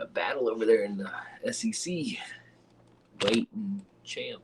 battle over there in the SEC. Weight and champ.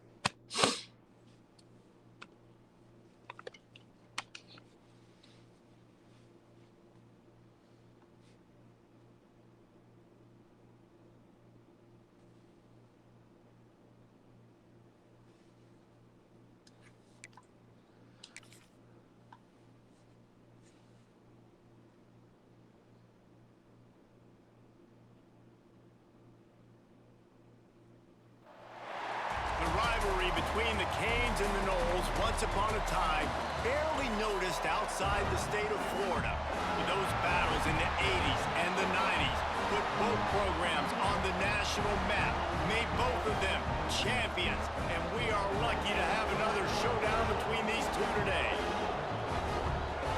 Between the Canes and the Noles, once upon a time, barely noticed outside the state of Florida. But those battles in the 80s and the 90s put both programs on the national map, made both of them champions, and we are lucky to have another showdown between these two today.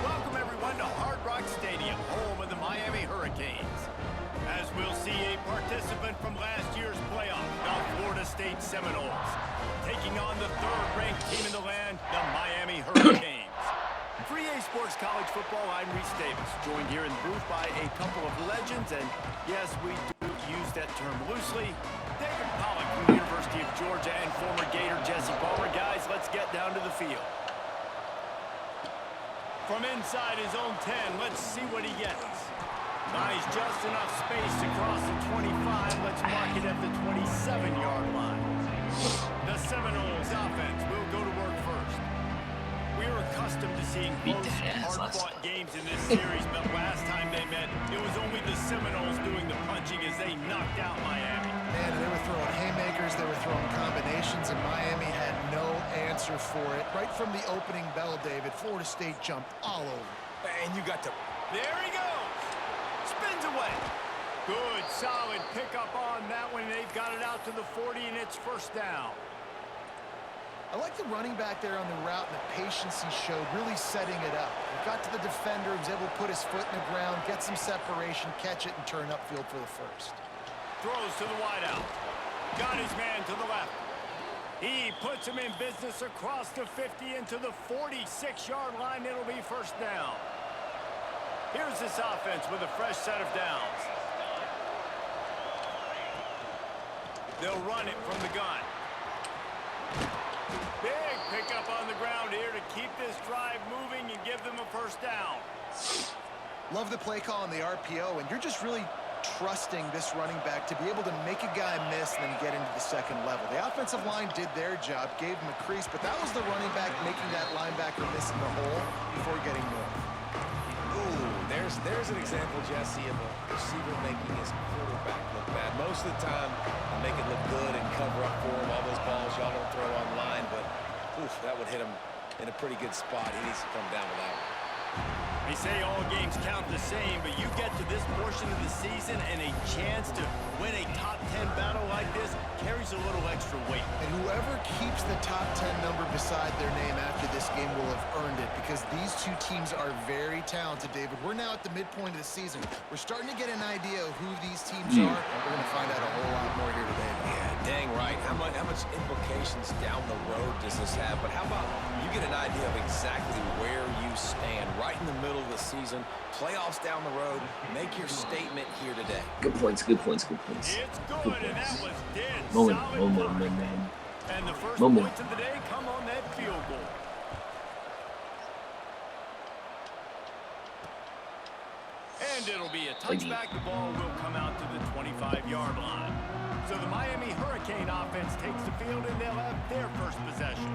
Welcome, everyone, to Hard Rock Stadium, home of the Miami Hurricanes. As we'll see a participant from last year's playoff, the Florida State Seminoles, taking on the third-ranked team in the land, the Miami Hurricanes. For EA Sports College Football, I'm Reese Davis, joined here in the booth by a couple of legends, and yes, we do use that term loosely. David Pollack from the University of Georgia and former Gator Jesse Palmer. Guys, let's get down to the field. From inside his own 10, let's see what he gets. Buys just enough space across the 25. Let's mark it at the 27-yard line. The Seminoles offense will go to work first. We're accustomed to seeing close, hard-fought games in this series, but last time they met, it was only the Seminoles doing the punching as they knocked out Miami. Man, they were throwing haymakers, they were throwing combinations, and Miami had no answer for it. Right from the opening bell, David, Florida State jumped all over. And you got to... There he goes! Spins away. Good, solid pickup on that one. They've got it out to the 40, and it's first down. I like the running back there on the route and the patience he showed, really setting it up. He got to the defender, he was able to put his foot in the ground, get some separation, catch it, and turn upfield for the first. Throws to the wideout. Got his man to the left. He puts him in business across the 50 into the 46-yard line. It'll be first down. Here's this offense with a fresh set of downs. They'll run it from the gun. Big pickup on the ground here to keep this drive moving and give them a first down. Love the play call on the RPO, and you're just really trusting this running back to be able to make a guy miss and then get into the second level. The offensive line did their job, gave him a crease, but that was the running back making that linebacker miss in the hole before getting north. Ooh, there's an example, Jesse, of a receiver making his quarterback look bad. Most of the time, they make it look good and cover up for him. All those balls y'all don't throw online, but oof, that would hit him in a pretty good spot. He needs to come down with that one. They say all games count the same, but you get to this portion of the season and a chance to win a top 10 battle like this carries a little extra weight. And whoever keeps the top 10 number beside their name after this game will have earned it, because these two teams are very talented, David. We're now at the midpoint of the season. We're starting to get an idea of who these teams are, and we're going to find out a whole lot more here today. Yeah, dang right. How much implications down the road does this have? But how about you get an idea of exactly where you stand right in the middle of the season, playoffs down the road, make your statement here today. Good points, good points, good points. It's good, and that was dead Moment. And the first Moment. points of the day come on that field goal. And it'll be a touchback. The ball will come out to the 25-yard line. So the Miami Hurricane offense takes the field, and they'll have their first possession.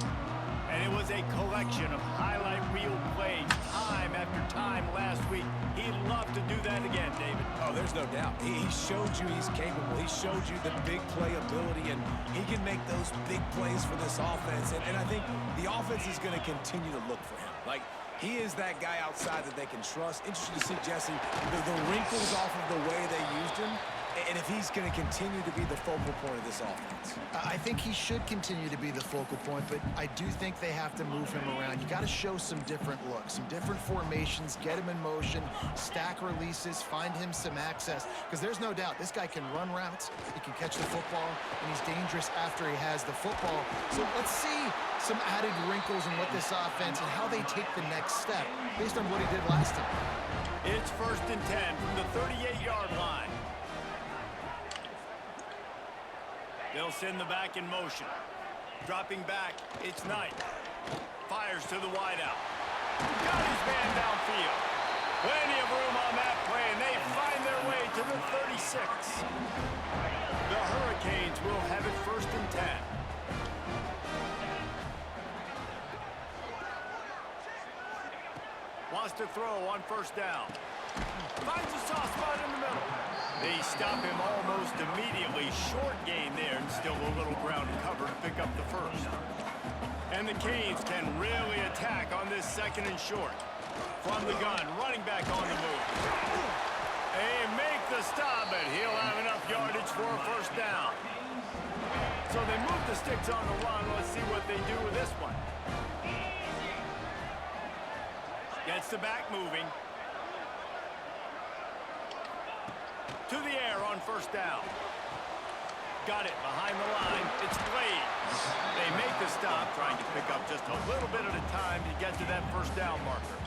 And it was a collection of highlight reel plays time after time last week. He'd love to do that again, David. Oh, there's no doubt. He showed you he's capable. He showed you the big play ability, and he can make those big plays for this offense. And I think the offense is going to continue to look for him. Like, he is that guy outside that they can trust. Interesting to see, Jesse, the wrinkles off of the way they used him. And if he's going to continue to be the focal point of this offense. I think he should continue to be the focal point, but I do think they have to move him around. You got to show some different looks, some different formations, get him in motion, stack releases, find him some access, because there's no doubt this guy can run routes, he can catch the football, and he's dangerous after he has the football. So let's see some added wrinkles in what this offense and how they take the next step based on what he did last time. It's 1st and 10 from the 38-yard line. They'll send the back in motion. Dropping back, it's Knight. Fires to the wideout. Got his man downfield. Plenty of room on that play, and they find their way to the 36. The Hurricanes will have it 1st and 10. Wants to throw on 1st down. Finds a soft spot in the middle. They stop him almost immediately. Short gain there, and still a little ground to cover to pick up the 1st. And the Canes can really attack on this 2nd and short. From the gun, running back on the move. They make the stop, but he'll have enough yardage for a 1st down. So they move the sticks on the run. Let's see what they do with this one. Gets the back moving. To the air on 1st down. Got it behind the line. It's Blade. They make the stop, trying to pick up just a little bit at a time to get to that 1st down marker.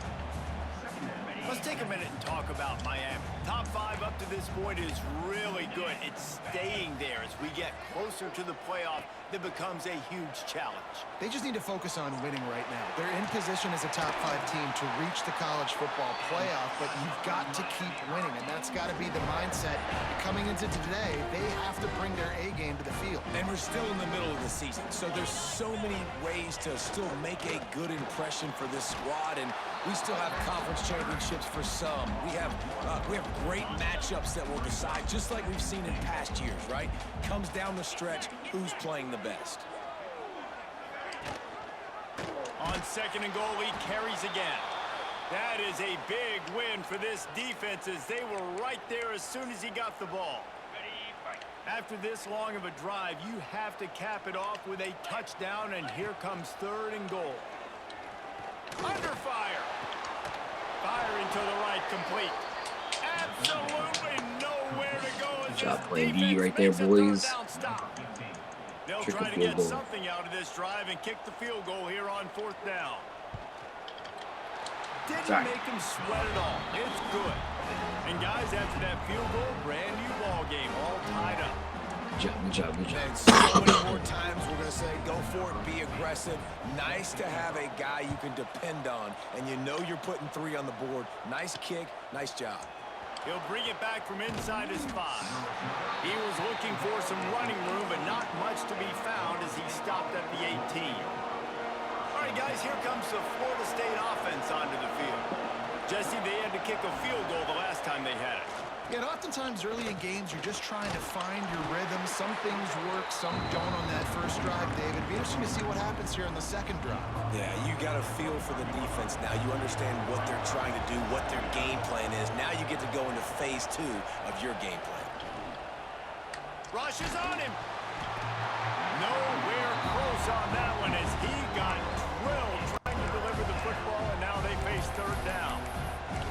Let's take a minute and talk about Miami. Top 5 up to this point is really good. It's staying there as we get closer to the playoff. That becomes a huge challenge. They just need to focus on winning right now. They're in position as a top 5 team to reach the college football playoff, but you've got to keep winning, and that's got to be the mindset. Coming into today, they have to bring their A game to the field. And we're still in the middle of the season, so there's so many ways to still make a good impression for this squad, and we still have conference championships for some. We have great matchups that will decide, just like we've seen in past years, right? Comes down the stretch, who's playing the best. On 2nd and goal, he carries again. That is a big win for this defense, as they were right there as soon as he got the ball. After this long of a drive, you have to cap it off with a touchdown, and here comes 3rd and goal. Under fire. Firing to the right, complete. Absolutely nowhere to go. Good job playing D right there, boys. They'll try to get something out of this drive and kick the field goal here on 4th down. Didn't make him sweat at all. It's good. And guys, after that field goal, brand new ball game, all tied up. Good job. And so many more times we're going to say, go for it, be aggressive. Nice to have a guy you can depend on, and you know you're putting 3 on the board. Nice kick, nice job. He'll bring it back from inside his 5. He was looking for some running room, but not much to be found as he stopped at the 18. All right, guys, here comes the Florida State offense onto the field. Jesse, they had to kick a field goal the last time they had it. Yeah, and oftentimes early in games, you're just trying to find your rhythm. Some things work, some don't on that first drive, David. It'll be interesting to see what happens here on the 2nd drive. Yeah, you got a feel for the defense now. You understand what they're trying to do, what their game plan is. Now you get to go into phase 2 of your game plan. Rush is on him. Nowhere close on that one as he got drilled trying to deliver the football, and now they face 3rd down.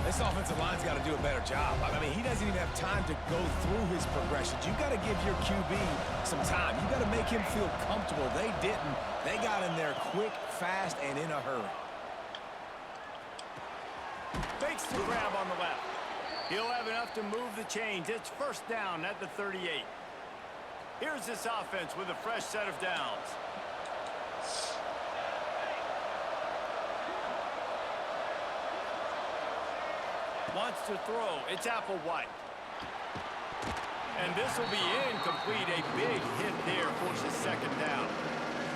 This offensive line's got to do a better job. I mean, he doesn't even have time to go through his progressions. You got to give your QB some time. You got to make him feel comfortable. They didn't. They got in there quick, fast, and in a hurry. Fakes the grab on the left. He'll have enough to move the chains. It's 1st down at the 38. Here's this offense with a fresh set of downs. Wants to throw. It's Applewhite. And this will be incomplete. A big hit there forces 2nd down.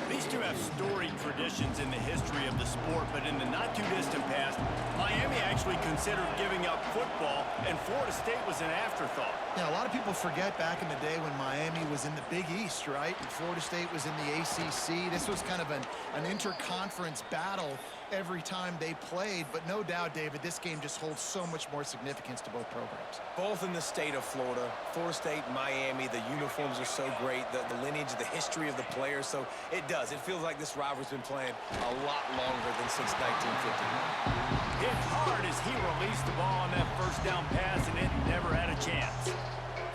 These two have storied traditions in the history of the sport, but in the not-too-distant past, Miami actually considered giving up football, and Florida State was an afterthought. Yeah, a lot of people forget back in the day when Miami was in the Big East, right? And Florida State was in the ACC. This was kind of an interconference battle every time they played, but no doubt, David, this game just holds so much more significance to both programs. Both in the state of Florida, Florida State, Miami, the uniforms are so great, the lineage, the history of the players, so it does. It feels like this rivalry's been playing a lot longer than since 1950. Hit hard as he released the ball on that 1st down pass, and it never had a chance.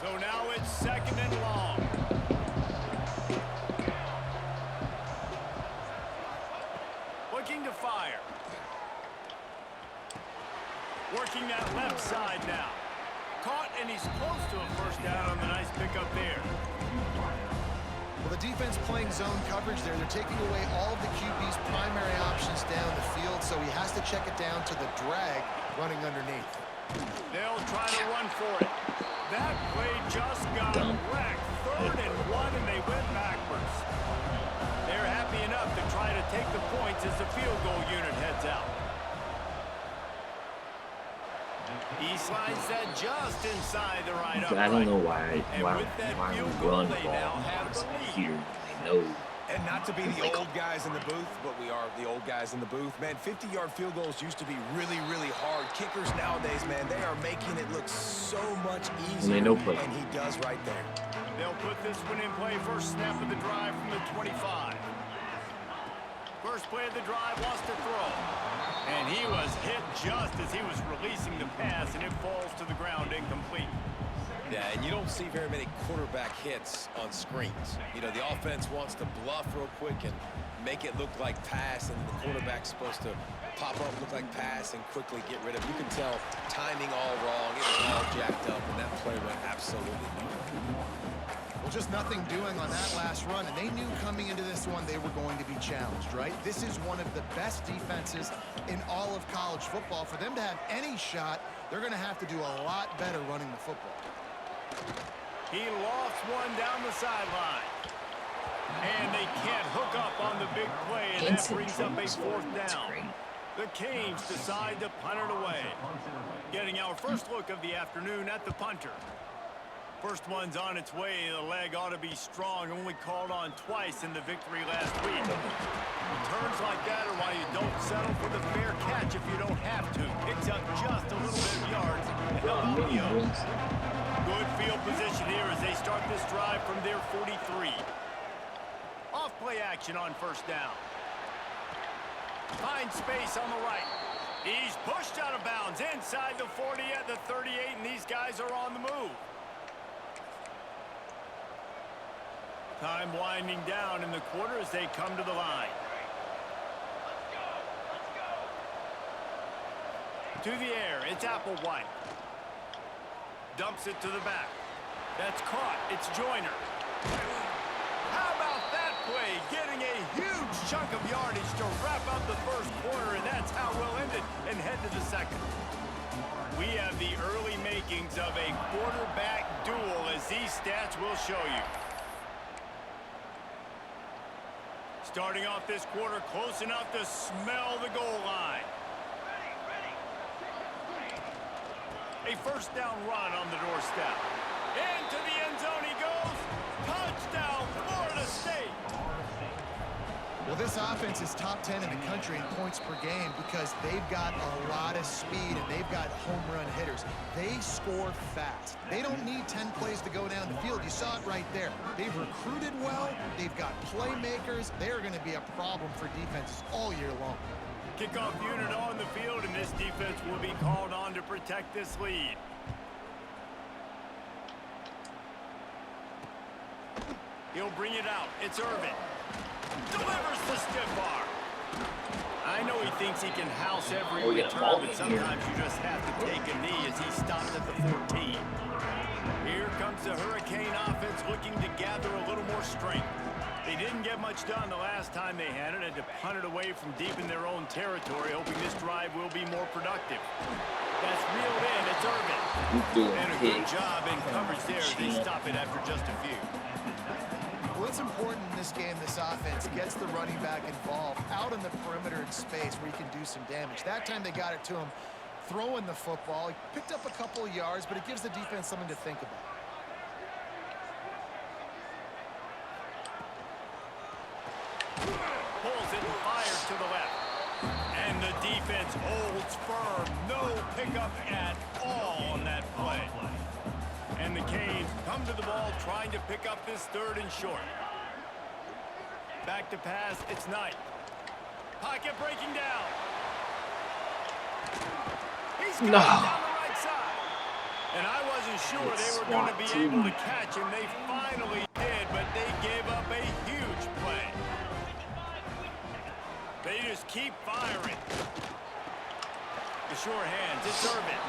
So now it's 2nd and long. Looking to fire. Working that left side now. Caught, and he's close to a 1st down on the nice pickup there. Well, the defense playing zone coverage there. They're taking away all of the QB's primary options down the field, so he has to check it down to the drag running underneath. They'll try to run for it. That play just got wrecked. 3rd and 1, and they went backwards. They're happy enough to try to take the points as the field goal unit heads out. He slides that just inside the right upright. I don't know why we run ball here. They know. And not to be the old guys in the booth, but we are the old guys in the booth. Man, 50-yard field goals used to be really, really hard. Kickers nowadays, man, they are making it look so much easier. And he does right there. They'll put this one in play. First snap of the drive from the 25. First play of the drive, wants to throw. And he was hit just as he was releasing the pass, and it falls to the ground incomplete. Yeah, and you don't see very many quarterback hits on screens. You know, the offense wants to bluff real quick and make it look like pass, and the quarterback's supposed to pop up, look like pass, and quickly get rid of it. You can tell timing all wrong. It was all jacked up, and that play went absolutely beautiful. Well, just nothing doing on that last run, and they knew coming into this one they were going to be challenged, right? This is one of the best defenses in all of college football. For them to have any shot, they're going to have to do a lot better running the football. He lofts one down the sideline. And they can't hook up on the big play, and that brings up a 4th down. The Canes decide to punt it away. Getting our first look of the afternoon at the punter. First one's on its way. The leg ought to be strong. Only called on twice in the victory last week. Returns like that are why you don't settle for the fair catch if you don't have to. Picks up just a little bit of yards to help out the Oaks. Good field position here as they start this drive from their 43. Off play action on first down. Finds space on the right. He's pushed out of bounds inside the 40 at the 38, and these guys are on the move. Time winding down in the quarter as they come to the line. To the air, it's Applewhite. Dumps it to the back. That's caught. It's Joyner. How about that play? Getting a huge chunk of yardage to wrap up the first quarter, and that's how we'll end it and head to the second. We have the early makings of a quarterback duel, as these stats will show you. Starting off this quarter close enough to smell the goal line. A first down run on the doorstep. Into the end zone he goes. Touchdown, Florida State. Well, this offense is top 10 in the country in points per game because they've got a lot of speed and they've got home run hitters. They score fast. They don't need 10 plays to go down the field. You saw it right there. They've recruited well. They've got playmakers. They're going to be a problem for defenses all year long. Kickoff unit on the field, and this defense will be called on to protect this lead. He'll bring it out. It's Irvin. Delivers the stiff arm. I know he thinks he can house every return, but sometimes you just have to take a knee as he stopped at the 14. Here comes the Hurricane offense looking to gather a little more strength. They didn't get much done the last time they had it, and to punt it away from deep in their own territory, hoping this drive will be more productive. That's reeled in. It's Irvin. And a good job in coverage there as they stop it after just a few. Well, it's important in this game, this offense gets the running back involved out in the perimeter in space where he can do some damage. That time they got it to him throwing the football. He picked up a couple of yards, but it gives the defense something to think about. Pulls it and fires to the left. And the defense holds firm. No pickup at all on that play. And the Canes come to the ball trying to pick up this 3rd and short. Back to pass, it's Knight. Pocket breaking down. He's got it down the right side. And I wasn't sure they were going to be able to catch him. They finally did, but they gave up a huge play. They just keep firing. The sure hands, it's Irvin.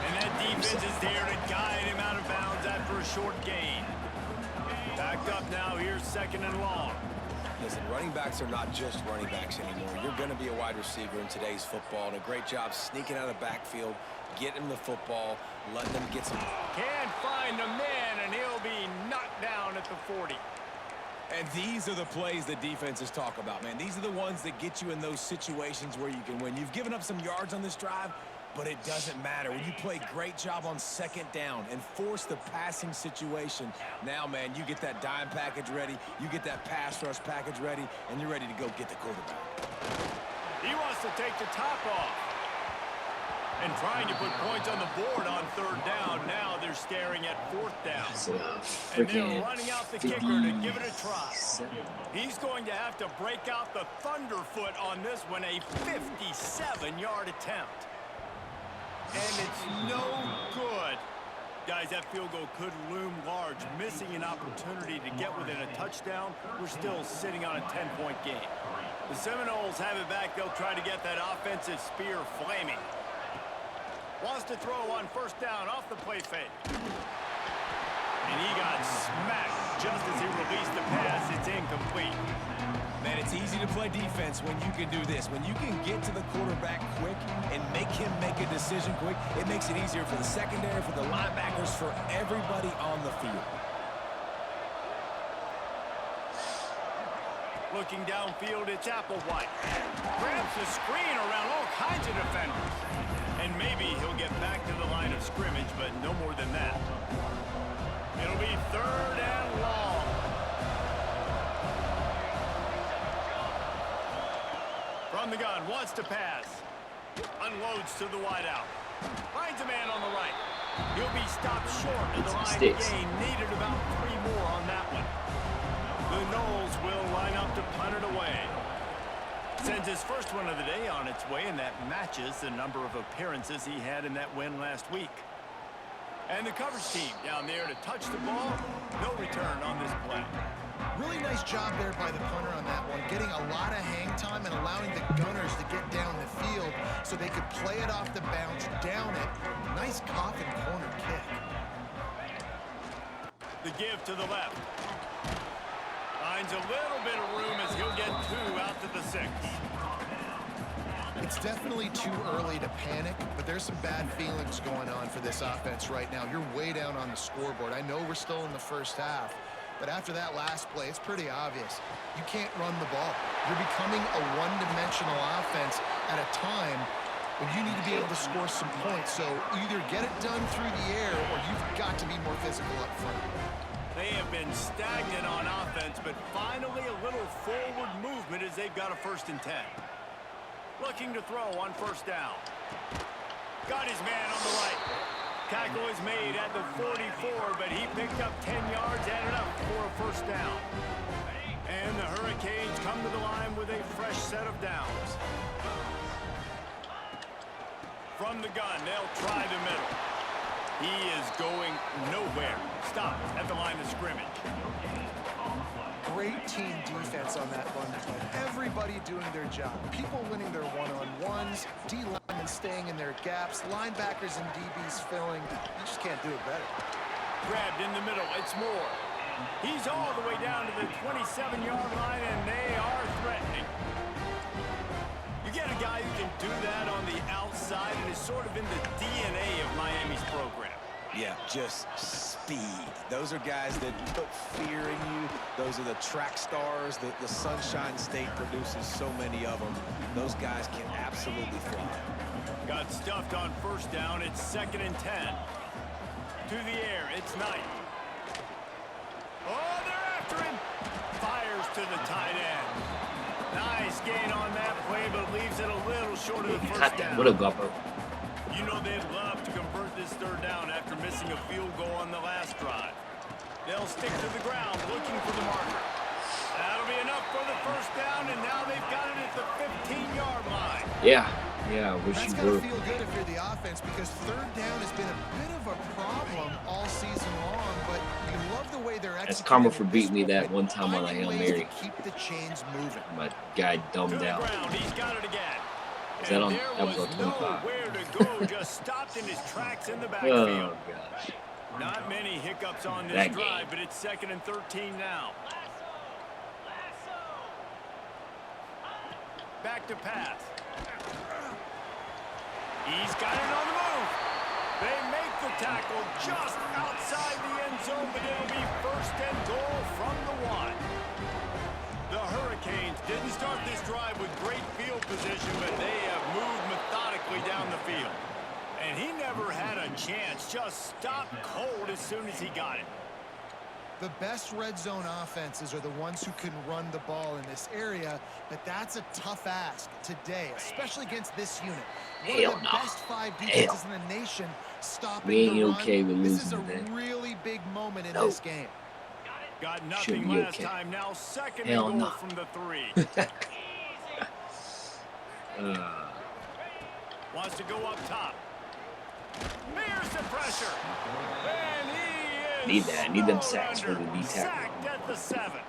And that defense is there to guide him out of bounds after a short gain. Backed up now. Here's 2nd and long. Listen, running backs are not just running backs anymore. You're going to be a wide receiver in today's football, and a great job sneaking out of the backfield, getting him the football, letting them get some. Can't find a man, and he'll be knocked down at the 40. And these are the plays that defenses talk about, man. These are the ones that get you in those situations where you can win. You've given up some yards on this drive, but it doesn't matter. When you play great job on 2nd down and force the passing situation, now, man, you get that dime package ready, you get that pass rush package ready, and you're ready to go get the quarterback. He wants to take the top off. And trying to put points on the board on 3rd down. Now they're staring at 4th down. And they're running out the kicker to give it a try. He's going to have to break out the thunderfoot on this one, a 57-yard attempt. And it's no good. Guys, that field goal could loom large. Missing an opportunity to get within a touchdown. We're still sitting on a 10-point game. The Seminoles have it back. They'll try to get that offensive spear flaming. Wants to throw on 1st down off the play fake. And he got smacked just as he released the pass. It's incomplete. Man, it's easy to play defense when you can do this. When you can get to the quarterback quick and make him make a decision quick, it makes it easier for the secondary, for the linebackers, for everybody on the field. Looking downfield, it's Applewhite. Grabs the screen around all kinds of defenders. And maybe he'll get back to the line of scrimmage, but no more than that. It'll be 3rd and long. From the gun, wants to pass. Unloads to the wideout. Finds a man on the right. He'll be stopped short of the line to gain. Needed about 3 more on that one. The Noles will line up to punt it away. Sends his first one of the day on its way, and that matches the number of appearances he had in that win last week. And the coverage team down there to touch the ball. No return on this play. Really nice job there by the punter on that one, getting a lot of hang time and allowing the gunners to get down the field so they could play it off the bounce, down it. Nice coffin corner kick. The give to the left. Finds a little bit of room as he'll get 2 out to the 6. It's definitely too early to panic, but there's some bad feelings going on for this offense right now. You're way down on the scoreboard. I know we're still in the 1st half, but after that last play, it's pretty obvious. You can't run the ball. You're becoming a one-dimensional offense at a time when you need to be able to score some points. So either get it done through the air or you've got to be more physical up front. They have been stagnant on offense, but finally a little forward movement as they've got a 1st and 10. Looking to throw on 1st down. Got his man on the right. Tackle is made at the 44, but he picked up 10 yards, added up for a 1st down. And the Hurricanes come to the line with a fresh set of downs. From the gun, they'll try the middle. He is going nowhere. Stop at the line of scrimmage. Great team defense on that run play. Everybody doing their job. People winning their one-on-ones, D-linemen staying in their gaps, linebackers and DBs filling. You just can't do it better. Grabbed in the middle. It's Moore. He's all the way down to the 27-yard line, and they are threatening. You get a guy who can do that on the outside, and is sort of in the DNA of Miami's program. Yeah, just speed. Those are guys that put fear in you. Those are the track stars that the Sunshine State produces so many of them. Those guys can absolutely fly. Got stuffed on 1st down. It's 2nd and 10. To the air. It's Knight. Oh, they're after him. Fires to the tight end. Nice gain on that play, but leaves it a little short of the 1st down. What a gopper. You know they'd love to convert this 3rd down after missing a field goal on the last drive. They'll stick to the ground looking for the marker. That'll be enough for the 1st down, and now they've got it at the 15-yard line. Yeah, I wish That's you were. That's got to feel good if you're the offense, because 3rd down has been a bit of a problem all season long, but you love the way they're executing. That's karma for beating me that one time on a Hail Mary. Keep the chains moving. My guy dumbed out. He's got it again. Is that on episode 25? Nowhere to go, just stopped in his tracks in the backfield. Oh, gosh. Not many hiccups on this That drive, game. but it's 2nd and 13 now. Back to pass. He's got it on the move. They make the tackle just outside the end zone, but it'll be 1st and goal from the 1. The Hurricanes didn't start this drive with great field position, but they have moved methodically down the field. And he never had a chance, just stopped cold as soon as he got it. The best red zone offenses are the ones who can run the ball in this area, but that's a tough ask today, especially against this unit. One of the best 5 defenses in the nation stopping the run. Okay with this is a losing today. really big moment in this game. Got nothing last time. Now 2nd and goal from the 3. Wants to go up top. Here's the pressure. And he is Need them sacks for the D tackle. sacked at the 7.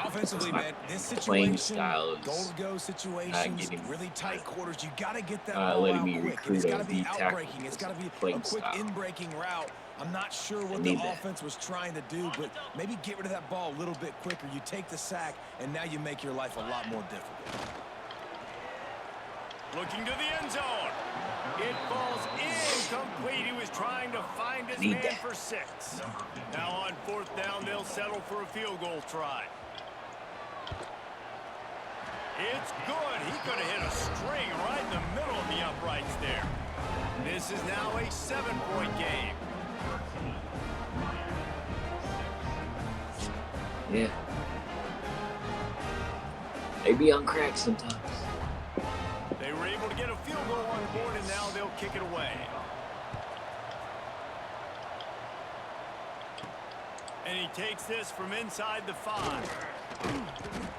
Offensively, man, this playing situation, style is goal-to-go situations, getting, really tight quarters, you got to get that ball letting out me quick. recruit It's got a to be D-tackle out-breaking. It's got to be a playing quick style. in-breaking route. I'm not sure what the offense was trying to do, but maybe get rid of that ball a little bit quicker. You take the sack, and now you make your life a lot more difficult. Looking to the end zone. It falls incomplete. He was trying to find his man for 6. Now on 4th down, they'll settle for a field goal try. It's good. He could have hit a string right in the middle of the uprights there. This is now a 7-point game. Yeah. They be on crack sometimes. They were able to get a field goal on the board, and now they'll kick it away. And he takes this from inside the 5.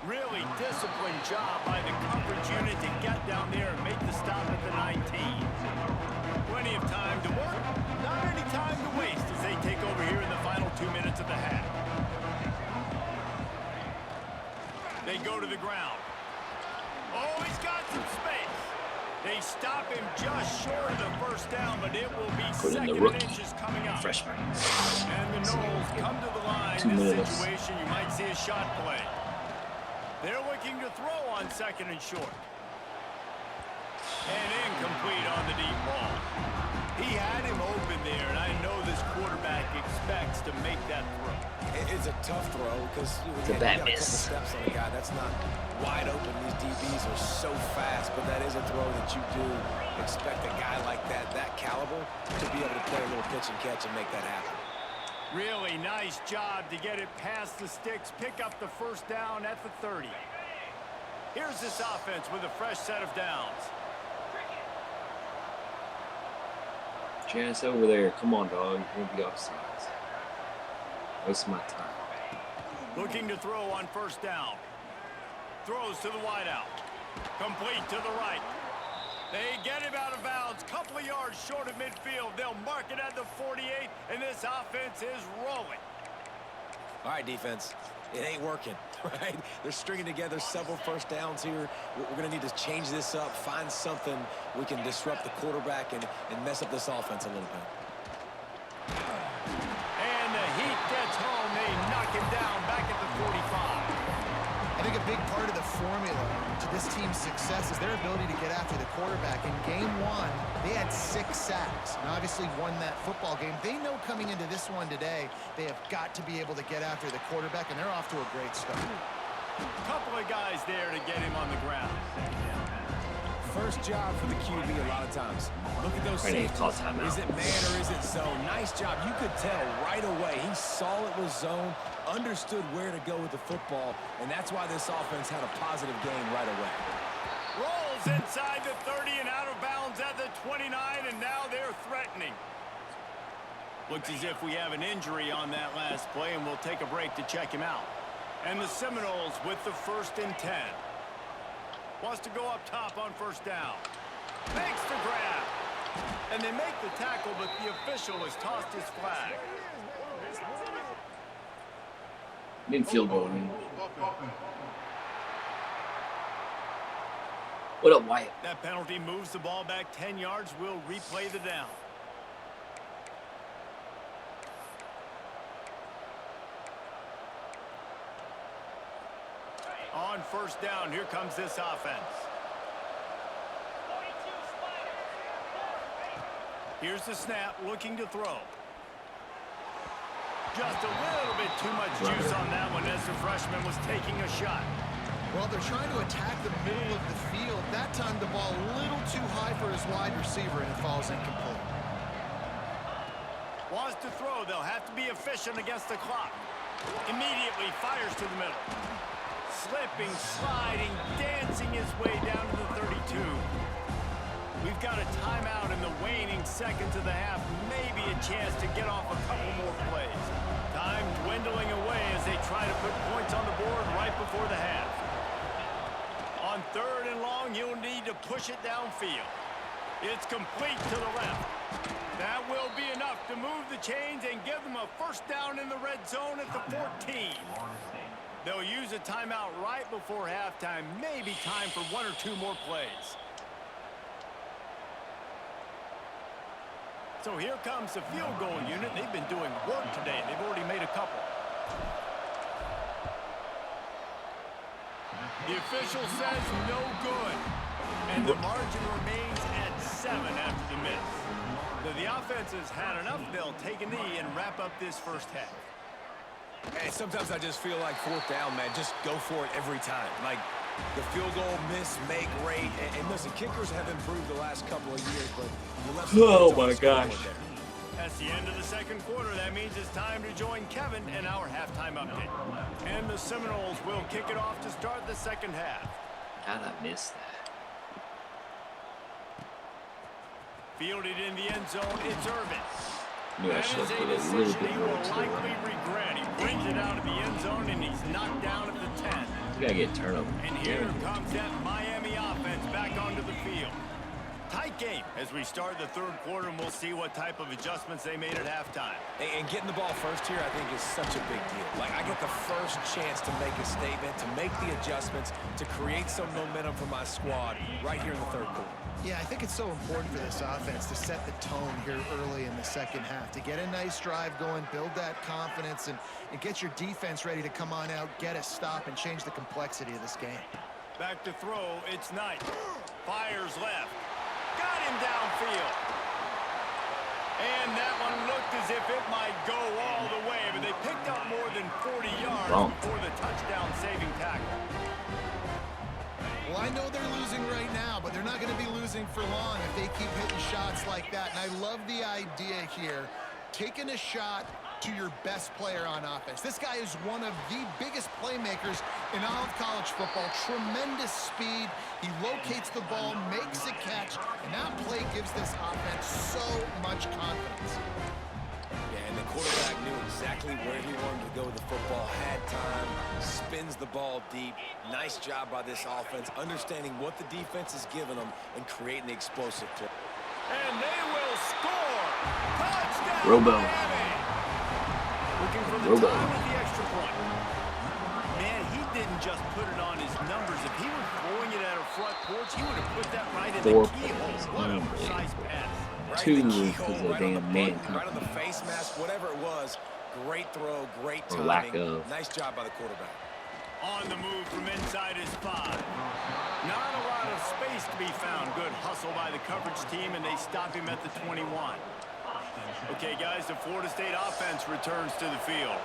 Really disciplined job by the coverage unit to get down there and make the stop at the 19. Plenty of time to work, not any time to waste as they take over here in the final 2 minutes of the half. They go to the ground. Oh, he's got some space. They stop him just short of the 1st down, but it will be 2nd and inches coming up. Freshman. And the Knowles come to the line. 2 In this minutes. situation, you might see a shot play. They're looking to throw on 2nd and short. And incomplete on the deep ball. He had him open there, and I know this quarterback expects to make that throw. It's a tough throw because It's a bad got a couple miss. steps on the guy. That's not wide open. These DBs are so fast, but that is a throw that you do expect a guy like that caliber, to be able to play a little pitch and catch and make that happen. Really nice job to get it past the sticks, pick up the 1st down at the 30. Here's this offense with a fresh set of downs. Chance over there. Come on, dog. You're going to be offsides. Waste my time. Looking to throw on 1st down. Throws to the wideout. Complete to the right. They get him out of bounds. Couple of yards short of midfield. They'll mark it at the 48, and this offense is rolling. All right, defense. It ain't working, right? They're stringing together several 1st downs here. We're going to need to change this up, find something we can disrupt the quarterback and mess up this offense a little bit. And the heat gets home. They knock him down back at the 45. I think a big part of the formula to this team's success is their ability to get after the quarterback. In game 1, they had 6 sacks and obviously won that football game. They know coming into this one today, they have got to be able to get after the quarterback, and they're off to a great start. Couple of guys there to get him on the ground. First job for the QB a lot of times. Look at those Ready to safeties. call timeout. Is it man or is it zone? Nice job. You could tell right away. He saw it was zone, understood where to go with the football, and that's why this offense had a positive game right away. Rolls inside the 30 and out of bounds at the 29, and now they're threatening. Looks as if we have an injury on that last play, and we'll take a break to check him out. And the Seminoles with the 1st and 10. Wants to go up top on 1st down. Makes the grab. And they make the tackle, but the official has tossed his flag. Midfield goal. What up, Wyatt? That penalty moves the ball back 10 yards. We'll replay the down. first down. Here comes this offense. Here's the snap, looking to throw. Just a little bit too much juice on that one as the freshman was taking a shot. Well, they're trying to attack the middle of the field. That time the ball a little too high for his wide receiver, and it falls incomplete. Wants to throw. They'll have to be efficient against the clock. Immediately fires to the middle. Slipping, sliding, dancing his way down to the 32. We've got a timeout in the waning seconds of the half. Maybe a chance to get off a couple more plays. Time dwindling away as they try to put points on the board right before the half. On 3rd and long, you'll need to push it downfield. It's complete to the left. That will be enough to move the chains and give them a first down in the red zone at the 14. They'll use a timeout right before halftime. Maybe time for 1 or 2 more plays. So here comes the field goal unit. They've been doing work today. They've already made a couple. The official says no good. And the margin remains at 7 after the miss. So the offense has had enough. They'll take a knee and wrap up this first half. And sometimes I just feel like 4th down, man. Just go for it every time. Like the field goal miss, make rate. And listen, kickers have improved the last couple of years, but you left Oh my gosh. That's the end of the second quarter. That means it's time to join Kevin in our halftime update. And the Seminoles will kick it off to start the second half. How'd I miss that? Fielded in the end zone, it's Irvin. Knew I That should is have a put a little decision bit he more will to likely it. regret. He brings it out of the end zone, and he's knocked down at the 10. You gotta get turnover. And here comes that Miami offense back onto the field. Tight game as we start the third quarter, and we'll see what type of adjustments they made at halftime. And getting the ball first here, I think, is such a big deal. Like, I get the first chance to make a statement, to make the adjustments, to create some momentum for my squad right here in the third quarter. Yeah, I think it's so important for this offense to set the tone here early in the second half, to get a nice drive going, build that confidence, and get your defense ready to come on out, get a stop, and change the complexity of this game. Back to throw, it's Knight. Fires left. Got him downfield. And that one looked as if it might go all the way, but they picked up more than 40 yards before the touchdown-saving tackle. Well, I know they're losing right now, but they're not going to be losing for long if they keep hitting shots like that. And I love the idea here, taking a shot to your best player on offense. This guy is one of the biggest playmakers in all of college football. Tremendous speed. He locates the ball, makes a catch, and that play gives this offense so much confidence. Yeah, and the quarterback knew exactly where he wanted to go with the football, had time, spins the ball deep. Nice job by this offense, understanding what the defense is giving them and creating the explosive play. And they will score! Touchdown, Robo. Miami! Looking for the Robo. time with the extra point. Man, he didn't just put it on his numbers. If he were throwing it at a front porch, he would have put that right in 4 the keyhole. points. What a precise pass. Right 2 in the because keyhole, of the right on the damn man button, right on the face mask, whatever it was. Great throw, great Or timing. lack of. Nice job by the quarterback. On the move from inside his 5. Not a lot of space to be found. Good hustle by the coverage team, and they stop him at the 21. Okay, guys, the Florida State offense returns to the field.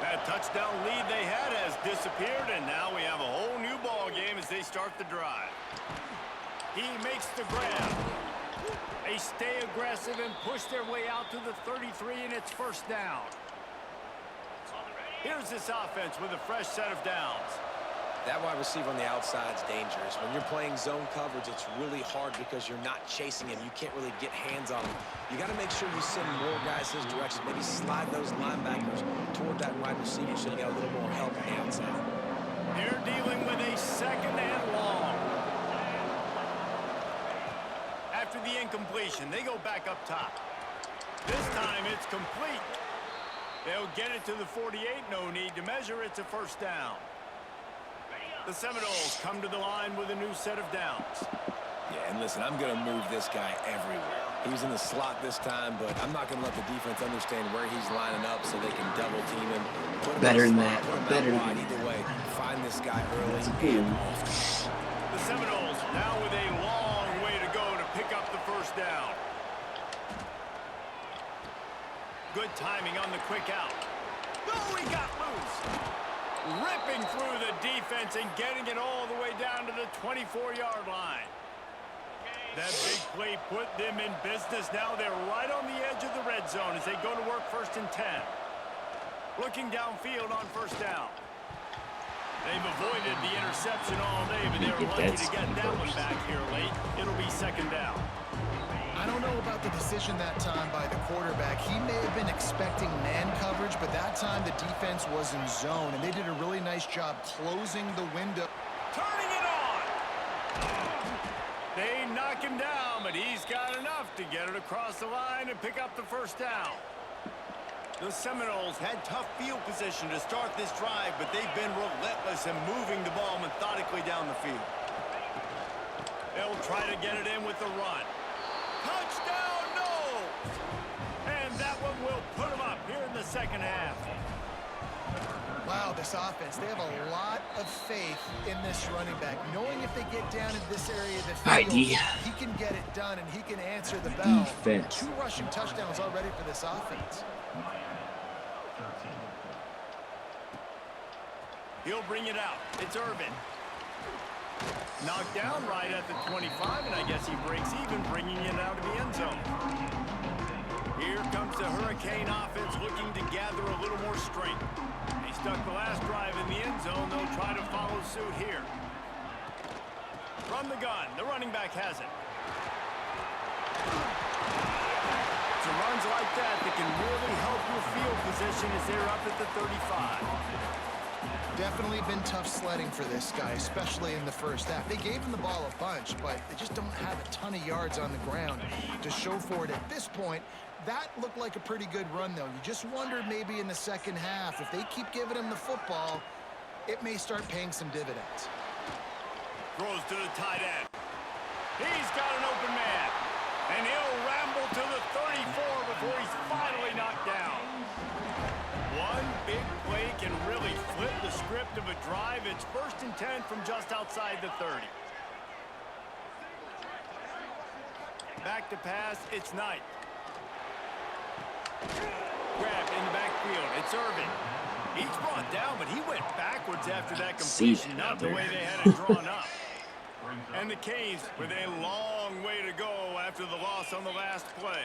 That touchdown lead they had has disappeared, and now we have a whole new ball game as they start the drive. He makes the grab. They stay aggressive and push their way out to the 33, and it's first down. Here's this offense with a fresh set of downs. That wide receiver on the outside is dangerous. When you're playing zone coverage, it's really hard because you're not chasing him. You can't really get hands on him. You got to make sure you send more guys his direction. Maybe slide those linebackers toward that wide receiver so you got a little more help on the outside. They're dealing with a second and long. After the incompletion, they go back up top. This time it's complete. They'll get it to the 48. No need to measure. It's a first down. The Seminoles come to the line with a new set of downs. Yeah, and listen, I'm going to move this guy everywhere. He was in the slot this time, but I'm not going to let the defense understand where he's lining up so they can double team him. Put him Better in than the slot, that. put him Better out wide. than Either way, find this guy early That's a and cool. often. The Seminoles now with a long way to go to pick up the first down. Good timing on the quick out. Oh, he got loose. Ripping through the defense and getting it all the way down to the 24-yard line. That big play put them in business. Now they're right on the edge of the red zone as they go to work 1st and 10. Looking downfield on first down. They've avoided the interception all day, but they're lucky to get that one back here late. It'll be 2nd down. I don't know about the decision that time by the quarterback. He may have been expecting man coverage, but that time the defense was in zone, and they did a really nice job closing the window. Turning it on. They knock him down, but he's got enough to get it across the line and pick up the first down. The Seminoles had tough field position to start this drive, but they've been relentless in moving the ball methodically down the field. They'll try to get it in with the run. Touchdown, no! And that one will put them up here in the 2nd half. Wow, this offense, they have a lot of faith in this running back, knowing if they get down in this area of the field, he can get it done and he can answer the bell. Defense. 2 rushing touchdowns already for this offense. He'll bring it out. It's Irvin. Knocked down right at the 25, and I guess he breaks even, bringing it out of the end zone. Here comes the Hurricane offense looking to gather a little more strength. They stuck the last drive in the end zone. They'll try to follow suit here. From the gun, the running back has it. So runs like that can really help your field position as they're up at the 35. Definitely been tough sledding for this guy, especially in the first half. They gave him the ball a bunch, but they just don't have a ton of yards on the ground to show for it at this point. That looked like a pretty good run, though. You just wondered maybe in the 2nd half, if they keep giving him the football, it may start paying some dividends. Throws to the tight end. He's got an open man. And he'll ramble to the 34 before he's finally knocked down. One big play can really flip the script of a drive. It's 1st and 10 from just outside the 30. Back to pass, it's Knight. Grab in the backfield, it's Irvin. He's brought down, but he went backwards after that completion, not the way they had it drawn up. And the Canes with a long way to go after the loss on the last play.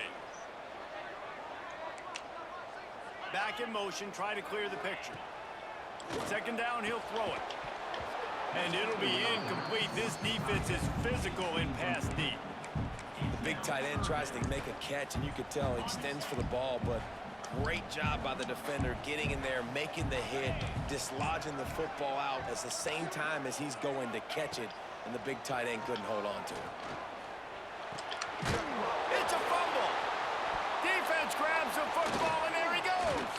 Back in motion, try to clear the picture. 2nd down, he'll throw it. And it'll be incomplete. This defense is physical in pass deep. The big tight end tries to make a catch, and you could tell he extends for the ball, but great job by the defender getting in there, making the hit, dislodging the football out at the same time as he's going to catch it, and the big tight end couldn't hold on to it. It's a fumble. Defense grabs the football, and there he goes.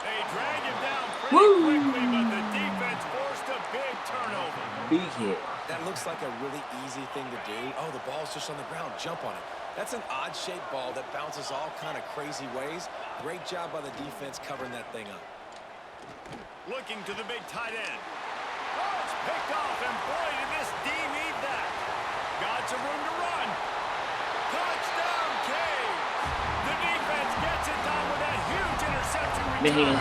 They drag him down pretty quickly, but the defense forced a big turnover. Big hit. That looks like a really easy thing to do. Oh, the ball's just on the ground. Jump on it. That's an odd-shaped ball that bounces all kind of crazy ways. Great job by the defense covering that thing up. Looking to the big tight end. Oh, it's picked off, and boy, did this D need that. Got some room to run. Touchdown, Canes. The defense gets it done with that huge interception return.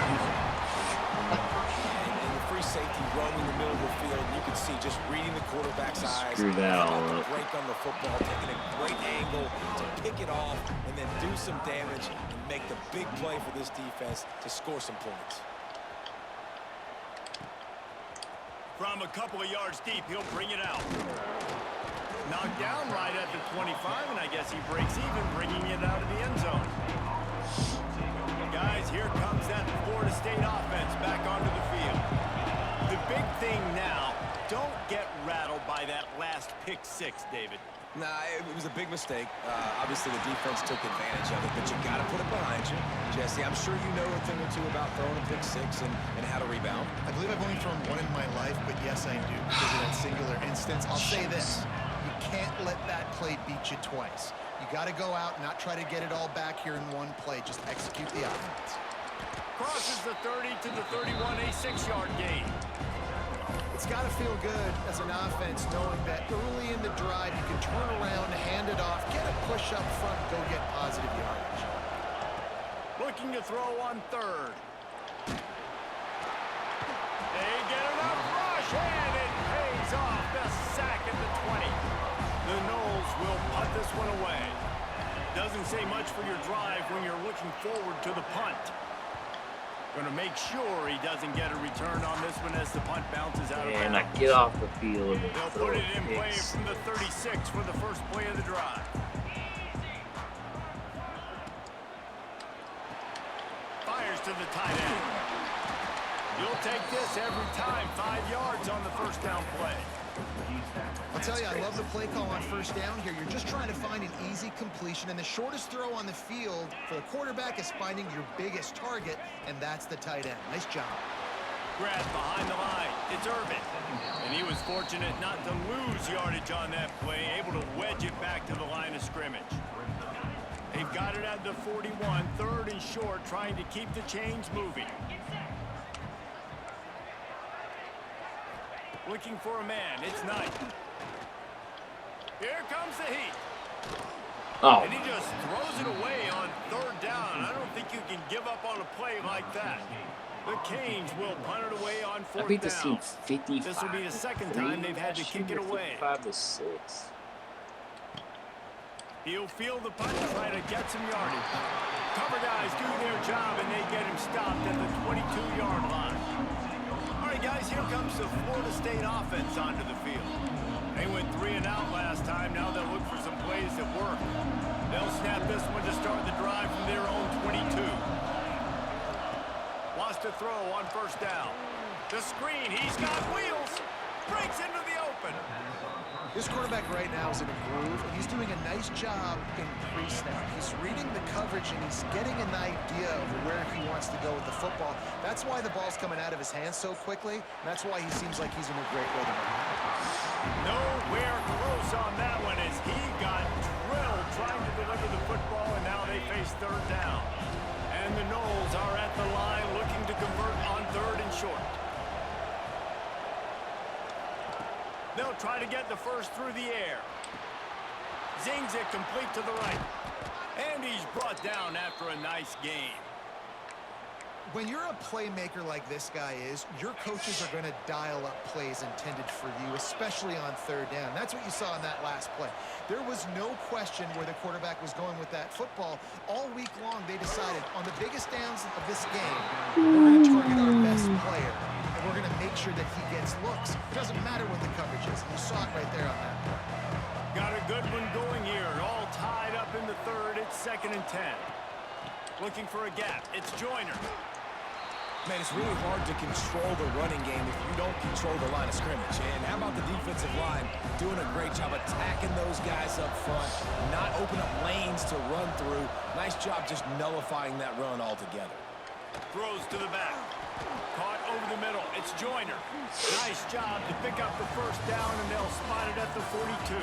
And the free safety roaming the middle of the field, and you can see just reading the quarterback's eyes. Screw that all about up. to break on the football, taking a great angle to pick it off and then do some damage and make the big play for this defense to score some points. From a couple of yards deep, he'll bring it out. Knocked down right at the 25, and I guess he breaks even, bringing it out of the end zone. Guys, here comes that Florida State offense back onto the field. The big thing now, don't get rattled by that last pick six, David. Nah, it was a big mistake. Obviously, the defense took advantage of it, but you got to put it behind you. Jesse, I'm sure you know a thing or two about throwing a pick six and how to rebound. I believe I've only thrown one in my life, but yes, I do, because of that singular instance. I'll say this. You can't let that play beat you twice. You got to go out and not try to get it all back here in one play. Just execute the offense. Crosses the 30 to the 31, a 6-yard gain. It's got to feel good as an offense knowing that early in the drive you can turn around, hand it off, get a push up front, go get positive yardage. Looking to throw on third. They get enough rush, and it pays off. The sack at the 20. The Noles will punt this one away. Doesn't say much for your drive when you're looking forward to the punt. Going to make sure he doesn't get a return on this one as the punt bounces out of bounds. And I get off the field. They'll put it in play from the 36 for the first play of the drive. Fires to the tight end. You'll take this every time. 5 yards on the first down play. I'll tell you, I love the play call on first down here. You're just trying to find an easy completion, and the shortest throw on the field for the quarterback is finding your biggest target, and that's the tight end. Nice job. Grab behind the line. It's Irvin. And he was fortunate not to lose yardage on that play, able to wedge it back to the line of scrimmage. They've got it at the 41, third and short, trying to keep the chains moving. Looking for a man. It's Knight. Here comes the heat. Oh. And he just throws it away on third down. I don't think you can give up on a play like that. The Canes will punt it away on fourth I beat the down. team 55. This will be the second time they've had to kick it away. 55-6. He'll field the punt and try to get some yardage. Cover guys do their job, and they get him stopped at the 22-yard line. All right, guys, here comes the Florida State offense onto the field. They went 3 and out last time. Now they'll look for some plays that work. They'll snap this one to start the drive from their own 22. Wants to throw on first down. The screen, he's got wheels. Breaks into the open. This quarterback right now is in a groove, and he's doing a nice job in pre-snap. He's reading the coverage, and he's getting an idea of where he wants to go with the football. That's why the ball's coming out of his hands so quickly, and that's why he seems like he's in a great rhythm. Nowhere close on that one as he got drilled trying to deliver the football, and now they face third down. And the Noles are at the line looking to convert on third and short. They'll try to get the first through the air. Zings it complete to the right. And he's brought down after a nice game. When you're a playmaker like this guy is, your coaches are going to dial up plays intended for you, especially on third down. That's what you saw in that last play. There was no question where the quarterback was going with that football. All week long, they decided on the biggest downs of this game, we're going to target our best player. We're going to make sure that he gets looks. It doesn't matter what the coverage is. You saw it right there on that play. Got a good one going here. All tied up in the third. It's 2nd and 10. Looking for a gap. It's Joyner. Man, it's really hard to control the running game if you don't control the line of scrimmage. And how about the defensive line doing a great job attacking those guys up front, not open up lanes to run through. Nice job just nullifying that run altogether. Throws to the back. Caught over the middle. It's Joyner. Nice job to pick up the first down, and they'll spot it at the 42.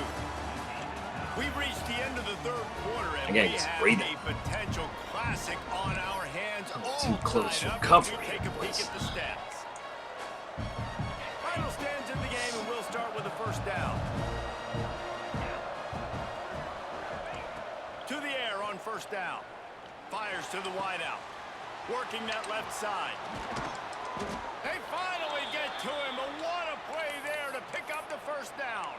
We've reached the end of the third quarter, and we have a potential classic on our hands. Too close for up. comfort. Take a peek at the stats. Final stands in the game, and we'll start with the first down. To the air on first down. Fires to the wideout. Working that left side. They finally get to him, but what a play there to pick up the first down.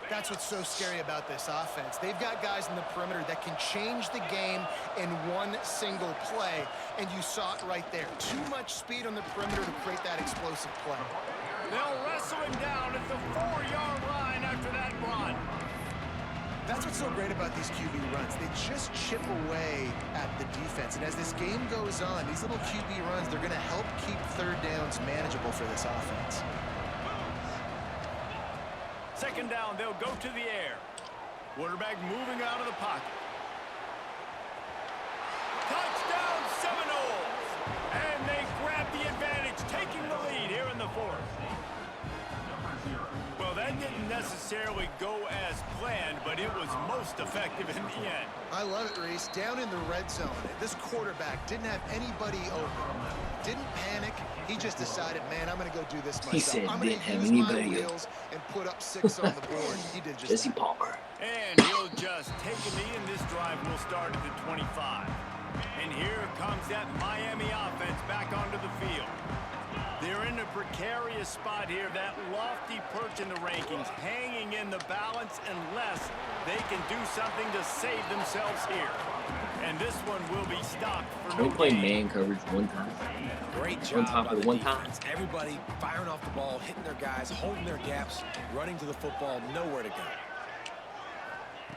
That's what's so scary about this offense. They've got guys in the perimeter that can change the game in one single play, and you saw it right there. Too much speed on the perimeter to create that explosive play. They'll wrestle him down at the 4-yard line after that run. That's what's so great about these QB runs. They just chip away at the defense. And as this game goes on, these little QB runs, they're going to help keep third downs manageable for this offense. 2nd down, they'll go to the air. Quarterback moving out of the pocket. Touchdown Seminoles! And they grab the advantage, taking the lead here in the fourth. Well, that didn't necessarily go as planned, but but it was most effective in the end. I love it, Reese. Down in the red zone, this quarterback didn't have anybody open. Didn't panic. He just decided, man, I'm going to go do this myself. He said, I'm going didn't to have use my anybody wheels and put up 6 on the board. He did just Jesse that. Palmer. And he'll just take a knee, and this drive will start at the 25. And here comes that Miami offense back onto the field. They're in a precarious spot here, that lofty perch in the rankings, hanging in the balance unless they can do something to save themselves here. And this one will be stopped for no They play gain. man coverage one time. Great One job time by for the the one time. defense. Everybody firing off the ball, hitting their guys, holding their gaps, running to the football, nowhere to go.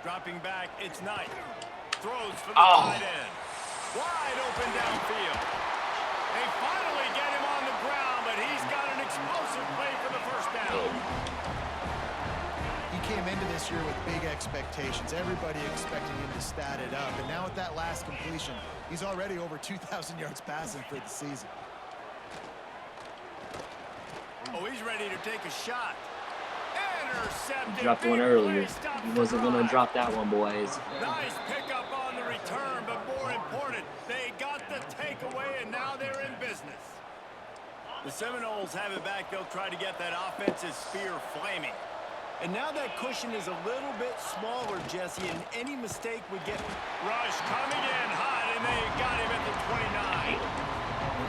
Dropping back, it's Knight. Throws for the Oh. tight end. Wide open downfield. They finally get him on the ground, but he's got an explosive play for the first down. He came into this year with big expectations. Everybody expecting him to stat it up. And now with that last completion, he's already over 2,000 yards passing for the season. Oh, he's ready to take a shot. Intercepted. He dropped one Big earlier. play, stop He the wasn't going to drive. drop that one, boys. Nice pickup on the return, but more important, they got the takeaway, and now they're in business. The Seminoles have it back. They'll try to get that offensive spear flaming. And now that cushion is a little bit smaller, Jesse, and any mistake would get... Rush coming in hot, and they got him at the 29.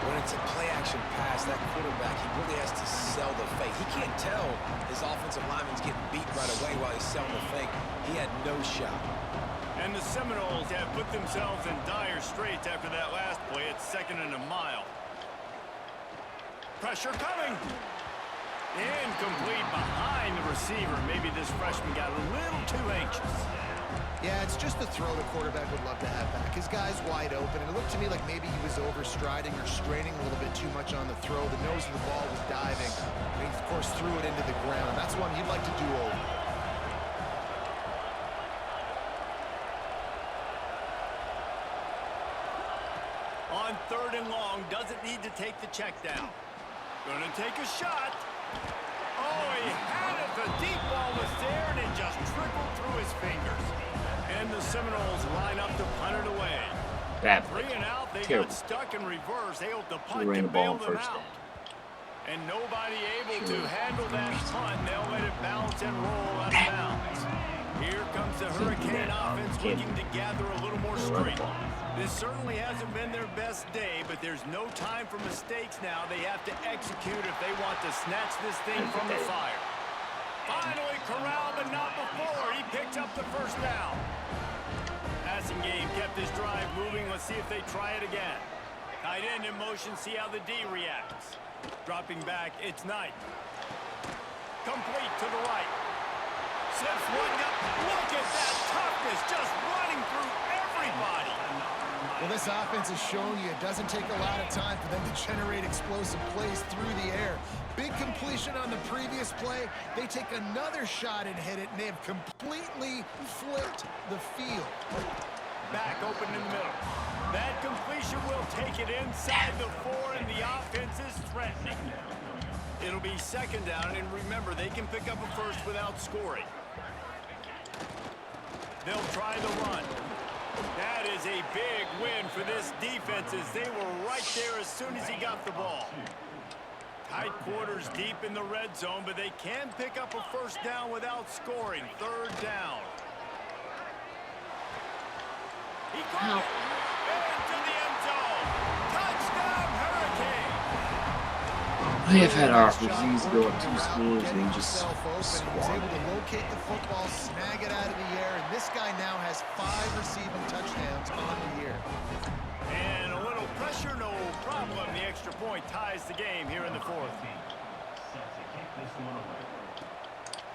When it's a play-action pass, that quarterback, he really has to sell the fake. He can't tell his offensive lineman's getting beat right away while he's selling the fake. He had no shot. And the Seminoles have put themselves in dire straits after that last play. It's 2nd and a mile. Pressure coming. Incomplete behind the receiver. Maybe this freshman got a little too anxious. Yeah, it's just the throw the quarterback would love to have back. His guy's wide open, and it looked to me like maybe he was overstriding or straining a little bit too much on the throw. The nose of the ball was diving. And he, of course, threw it into the ground. That's one you'd like to do over. On 3rd and long, doesn't need to take the check down. Gonna take a shot. Oh, he had it. The deep ball was there, and it just trickled through his fingers. And the Seminoles line up to punt it away. Bad 3 play. and out, they Terrible. got stuck in reverse. They hope the He punt ran can the ball bail on them first out. down. And nobody able to Sure. handle that punt. They'll let it bounce and roll out of bounds. Here comes the Hurricane offense looking to gather a little more strength. This certainly hasn't been their best day, but there's no time for mistakes now. They have to execute if they want to snatch this thing from the fire. Finally corralled, but not before. He picked up the first down. Passing game kept this drive moving. Let's see if they try it again. Tight end in motion, see how the D reacts. Dropping back, it's Knight. Complete to the right. Sips one up. Look at that toughness, just running through everybody. Well, this offense has shown you it doesn't take a lot of time for them to generate explosive plays through the air. Big completion on the previous play. They take another shot and hit it, and they have completely flipped the field. Back open in the middle. That completion will take it inside the 4, and the offense is threatening. It'll be 2nd down, and remember, they can pick up a first without scoring. They'll try the run. That is a big win for this defense as they were right there as soon as he got the ball. Tight quarters deep in the red zone, but they can pick up a first down without scoring. 3rd down. He caught it. Into the end zone. Touchdown, Hurricane. We have had our opportunities to go up 2 scores and we just He was squandered able to it. locate the football, snag it out of the air, and this guy now has 5 receiving touchdowns on the year. And a little pressure, no problem. The extra point ties the game here in the 4th.